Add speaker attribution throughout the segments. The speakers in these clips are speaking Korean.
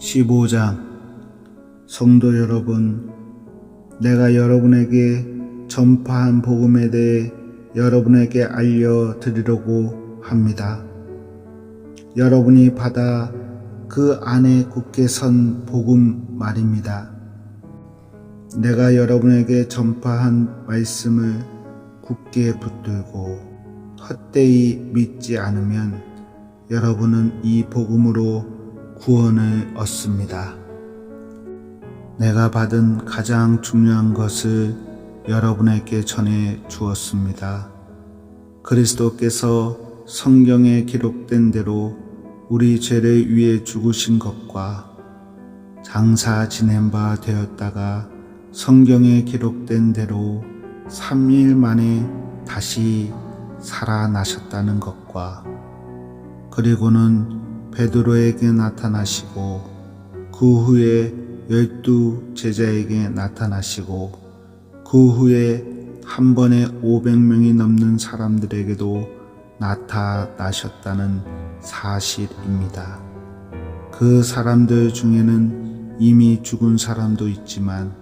Speaker 1: 15장. 성도 여러분, 내가 여러분에게 전파한 복음에 대해 여러분에게 알려드리려고 합니다. 여러분이 받아 그 안에 굳게 선 복음 말입니다. 내가 여러분에게 전파한 말씀을 굳게 붙들고 헛되이 믿지 않으면 여러분은 이 복음으로 구원을 얻습니다. 내가 받은 가장 중요한 것을 여러분에게 전해 주었습니다. 그리스도께서 성경에 기록된 대로 우리 죄를 위해 죽으신 것과 장사 지낸 바 되었다가 성경에 기록된 대로 3일 만에 다시 살아나셨다는 것과 그리고는 베드로에게 나타나시고 그 후에 12 제자에게 나타나시고 그 후에 한 번에 500명이 넘는 사람들에게도 나타나셨다는 사실입니다. 그 사람들 중에는 이미 죽은 사람도 있지만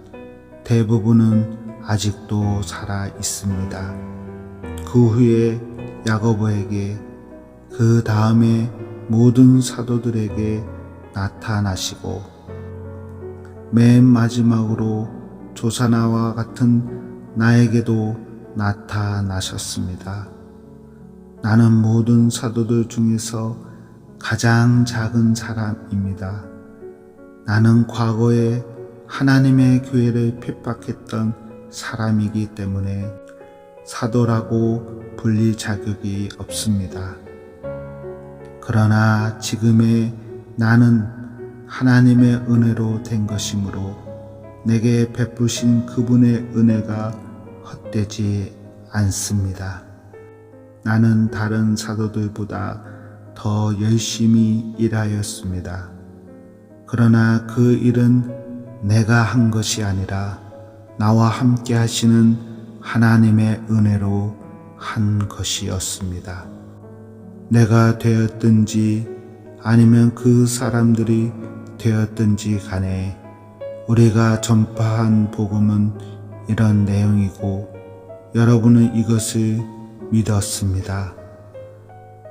Speaker 1: 대부분은 아직도 살아 있습니다. 그 후에 야고보에게, 그 다음에 모든 사도들에게 나타나시고 맨 마지막으로 조사나와 같은 나에게도 나타나셨습니다. 나는 모든 사도들 중에서 가장 작은 사람입니다. 나는 과거에 하나님의 교회를 핍박했던 사람이기 때문에 사도라고 불릴 자격이 없습니다. 그러나 지금의 나는 하나님의 은혜로 된 것이므로 내게 베푸신 그분의 은혜가 헛되지 않습니다. 나는 다른 사도들보다 더 열심히 일하였습니다. 그러나 그 일은 내가 한 것이 아니라 나와 함께 하시는 하나님의 은혜로 한 것이었습니다. 내가 되었든지 아니면 그 사람들이 되었든지 간에 우리가 전파한 복음은 이런 내용이고 여러분은 이것을 믿었습니다.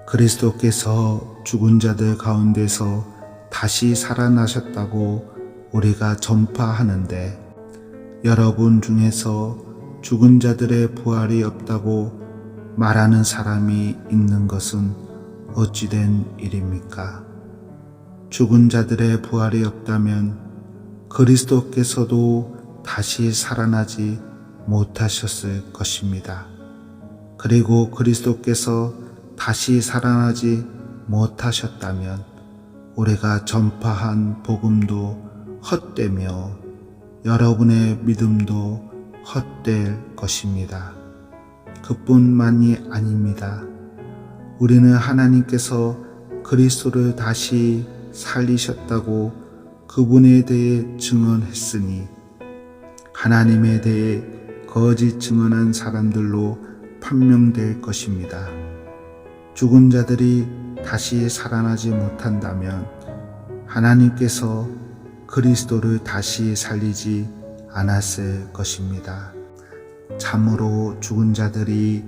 Speaker 1: 그리스도께서 죽은 자들 가운데서 다시 살아나셨다고 우리가 전파하는데 여러분 중에서 죽은 자들의 부활이 없다고 말하는 사람이 있는 것은 어찌된 일입니까? 죽은 자들의 부활이 없다면 그리스도께서도 다시 살아나지 못하셨을 것입니다. 그리고 그리스도께서 다시 살아나지 못하셨다면 우리가 전파한 복음도 헛되며 여러분의 믿음도 헛될 것입니다. 그뿐만이 아닙니다. 우리는 하나님께서 그리스도를 다시 살리셨다고 그분에 대해 증언했으니 하나님에 대해 거짓 증언한 사람들로 판명될 것입니다. 죽은 자들이 다시 살아나지 못한다면 하나님께서 그리스도를 다시 살리지 않았을 것입니다. 참으로 죽은 자들이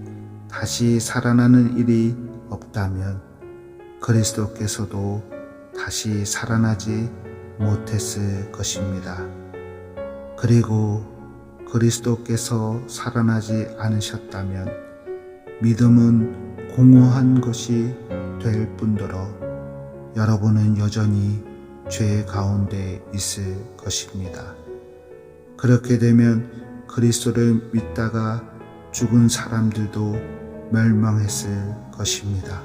Speaker 1: 다시 살아나는 일이 없다면 그리스도께서도 다시 살아나지 못했을 것입니다. 그리고 그리스도께서 살아나지 않으셨다면 믿음은 공허한 것이 될 뿐더러 여러분은 여전히 죄 가운데 있을 것입니다. 그렇게 되면 그리스도를 믿다가 죽은 사람들도 멸망했을 것입니다.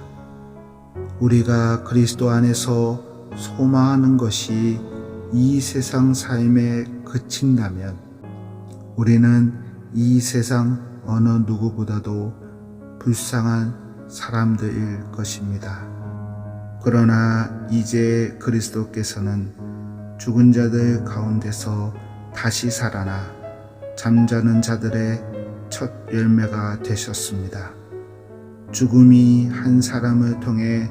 Speaker 1: 우리가 그리스도 안에서 소망하는 것이 이 세상 삶에 그친다면 우리는 이 세상 어느 누구보다도 불쌍한 사람들일 것입니다. 그러나 이제 그리스도께서는 죽은 자들 가운데서 다시 살아나 잠자는 자들의 첫 열매가 되셨습니다. 죽음이 한 사람을 통해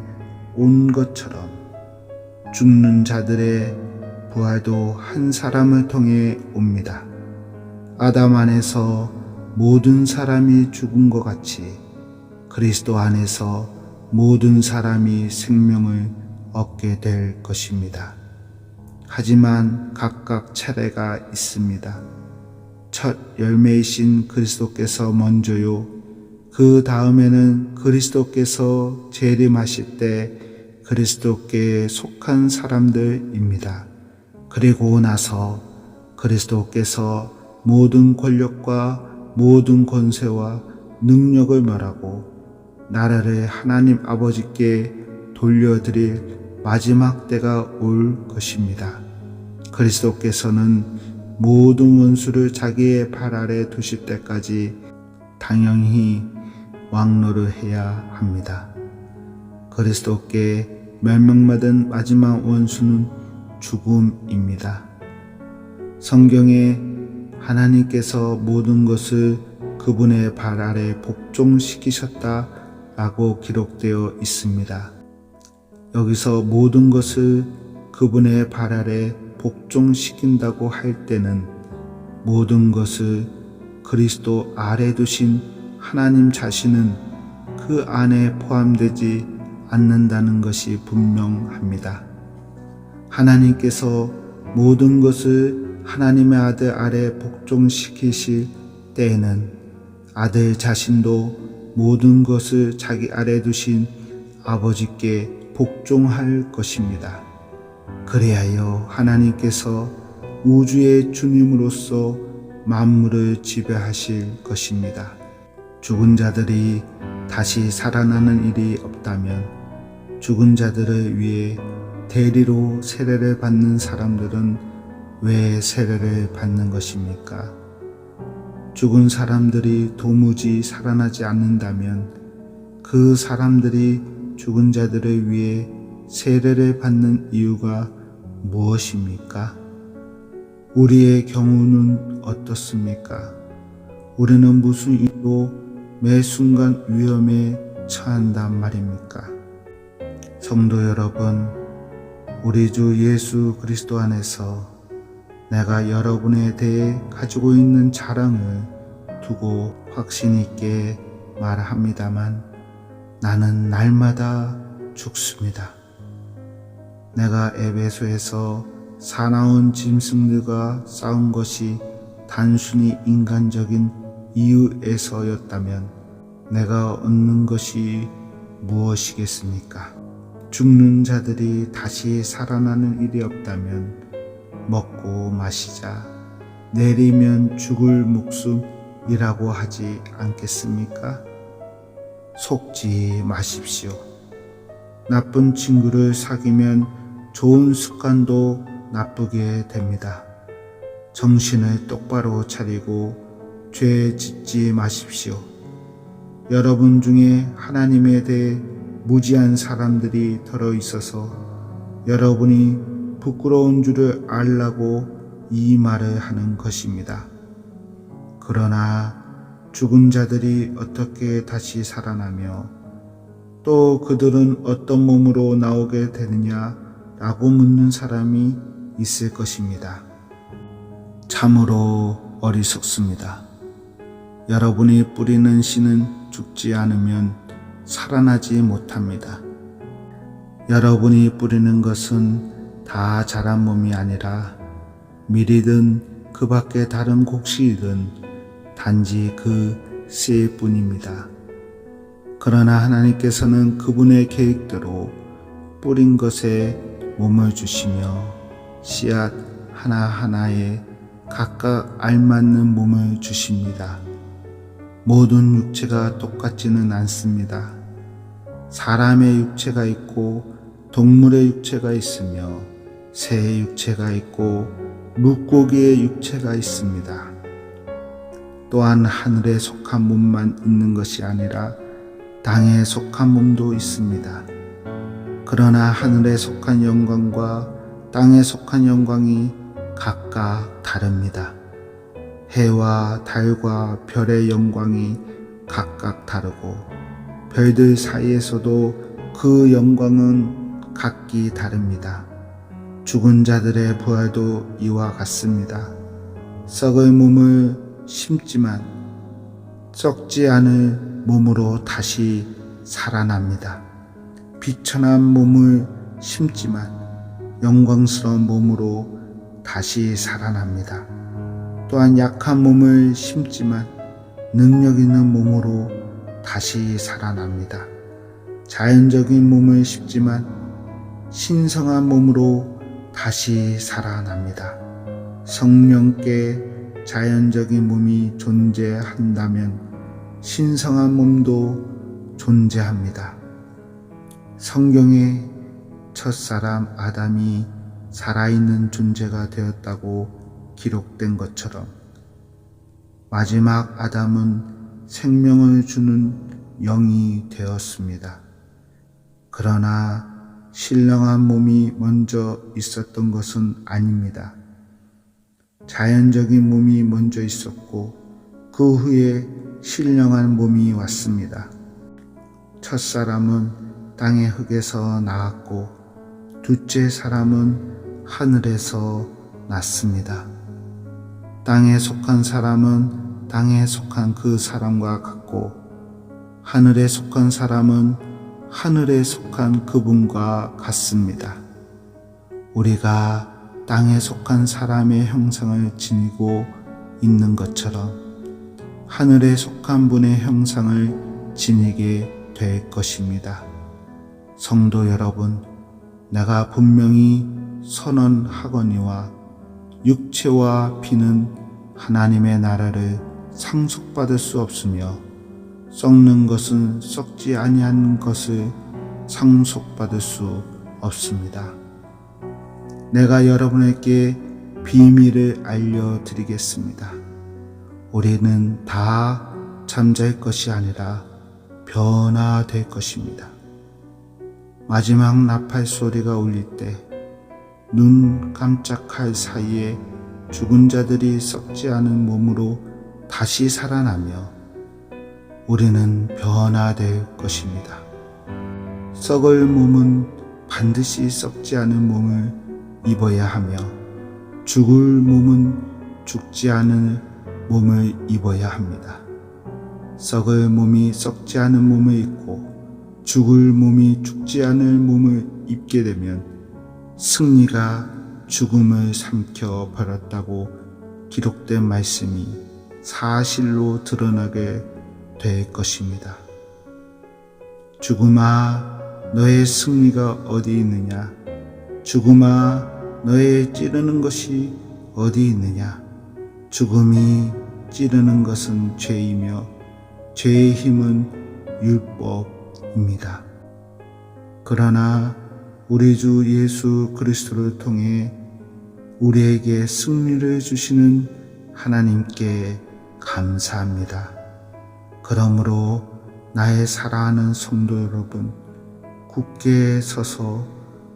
Speaker 1: 온 것처럼 죽는 자들의 부활도 한 사람을 통해 옵니다. 아담 안에서 모든 사람이 죽은 것 같이 그리스도 안에서 모든 사람이 생명을 얻게 될 것입니다. 하지만 각각 차례가 있습니다. 첫 열매이신 그리스도께서 먼저요, 그 다음에는 그리스도께서 재림하실 때 그리스도께 속한 사람들입니다. 그리고 나서 그리스도께서 모든 권력과 모든 권세와 능력을 멸하고 나라를 하나님 아버지께 돌려드릴 마지막 때가 올 것입니다. 그리스도께서는 모든 원수를 자기의 발 아래 두실 때까지 당연히 왕노를 해야 합니다. 그리스도께 멸망받은 마지막 원수는 죽음입니다. 성경에 하나님께서 모든 것을 그분의 발 아래 복종시키셨다라고 기록되어 있습니다. 여기서 모든 것을 그분의 발 아래 복종시킨다고 할 때는 모든 것을 그리스도 아래 두신 하나님 자신은 그 안에 포함되지 않는다는 것이 분명합니다. 하나님께서 모든 것을 하나님의 아들 아래 복종시키실 때에는 아들 자신도 모든 것을 자기 아래 두신 아버지께 복종할 것입니다. 그리하여 하나님께서 우주의 주님으로서 만물을 지배하실 것입니다. 죽은 자들이 다시 살아나는 일이 없다면 죽은 자들을 위해 대리로 세례를 받는 사람들은 왜 세례를 받는 것입니까? 죽은 사람들이 도무지 살아나지 않는다면 그 사람들이 죽은 자들을 위해 세례를 받는 이유가 무엇입니까? 우리의 경우는 어떻습니까? 우리는 무슨 이유로 매 순간 위험에 처한단 말입니까? 성도 여러분, 우리 주 예수 그리스도 안에서 내가 여러분에 대해 가지고 있는 자랑을 두고 확신 있게 말합니다만 나는 날마다 죽습니다. 내가 에베소에서 사나운 짐승들과 싸운 것이 단순히 인간적인 이유에서였다면 내가 얻는 것이 무엇이겠습니까? 죽는 자들이 다시 살아나는 일이 없다면 먹고 마시자 내리면 죽을 목숨이라고 하지 않겠습니까? 속지 마십시오. 나쁜 친구를 사귀면 좋은 습관도 나쁘게 됩니다. 정신을 똑바로 차리고 죄 짓지 마십시오. 여러분 중에 하나님에 대해 무지한 사람들이 들어 있어서 여러분이 부끄러운 줄을 알라고 이 말을 하는 것입니다. 그러나 죽은 자들이 어떻게 다시 살아나며 또 그들은 어떤 몸으로 나오게 되느냐라고 묻는 사람이 있을 것입니다. 참으로 어리석습니다. 여러분이 뿌리는 씨는 죽지 않으면 살아나지 못합니다. 여러분이 뿌리는 것은 다 자란 몸이 아니라 밀이든 그 밖에 다른 곡식이든 단지 그 씨일 뿐입니다. 그러나 하나님께서는 그분의 계획대로 뿌린 것에 몸을 주시며 씨앗 하나하나에 각각 알맞는 몸을 주십니다. 모든 육체가 똑같지는 않습니다. 사람의 육체가 있고 동물의 육체가 있으며 새의 육체가 있고 물고기의 육체가 있습니다. 또한 하늘에 속한 몸만 있는 것이 아니라 땅에 속한 몸도 있습니다. 그러나 하늘에 속한 영광과 땅에 속한 영광이 각각 다릅니다. 해와 달과 별의 영광이 각각 다르고 별들 사이에서도 그 영광은 각기 다릅니다. 죽은 자들의 부활도 이와 같습니다. 썩을 몸을 심지만 썩지 않을 몸으로 다시 살아납니다. 비천한 몸을 심지만 영광스러운 몸으로 다시 살아납니다. 또한 약한 몸을 심지만 능력 있는 몸으로 다시 살아납니다. 자연적인 몸을 심지만 신성한 몸으로 다시 살아납니다. 성령께 자연적인 몸이 존재한다면 신성한 몸도 존재합니다. 성경에 첫사람 아담이 살아있는 존재가 되었다고 기록된 것처럼 마지막 아담은 생명을 주는 영이 되었습니다. 그러나 신령한 몸이 먼저 있었던 것은 아닙니다. 자연적인 몸이 먼저 있었고 그 후에 신령한 몸이 왔습니다. 첫사람은 땅의 흙에서 나왔고 둘째 사람은 하늘에서 났습니다. 땅에 속한 사람은 땅에 속한 그 사람과 같고 하늘에 속한 사람은 하늘에 속한 그분과 같습니다. 우리가 땅에 속한 사람의 형상을 지니고 있는 것처럼 하늘에 속한 분의 형상을 지니게 될 것입니다. 성도 여러분, 내가 분명히 선언하거니와 육체와 피는 하나님의 나라를 상속받을 수 없으며 썩는 것은 썩지 아니한 것을 상속받을 수 없습니다. 내가 여러분에게 비밀을 알려드리겠습니다. 우리는 다 잠잘 것이 아니라 변화될 것입니다. 마지막 나팔 소리가 울릴 때 눈 깜짝할 사이에 죽은 자들이 썩지 않은 몸으로 다시 살아나며 우리는 변화될 것입니다. 썩을 몸은 반드시 썩지 않은 몸을 입어야 하며 죽을 몸은 죽지 않은 몸을 입어야 합니다. 썩을 몸이 썩지 않은 몸을 입고 죽을 몸이 죽지 않을 몸을 입게 되면 승리가 죽음을 삼켜 버렸다고 기록된 말씀이 사실로 드러나게 될 것입니다. 죽음아, 너의 승리가 어디 있느냐? 죽음아, 너의 찌르는 것이 어디 있느냐? 죽음이 찌르는 것은 죄이며 죄의 힘은 율법입니다. 그러나 우리 주 예수 그리스도를 통해 우리에게 승리를 주시는 하나님께 감사합니다. 그러므로 나의 사랑하는 성도 여러분, 굳게 서서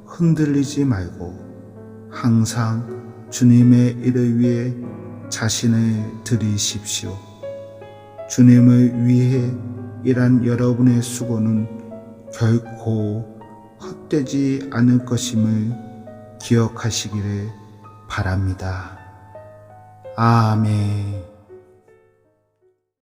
Speaker 1: 흔들리지 말고 항상 주님의 일을 위해 자신을 드리십시오. 주님을 위해 일한 여러분의 수고는 결코 헛되지 않을 것임을 기억하시기를 바랍니다. 아멘.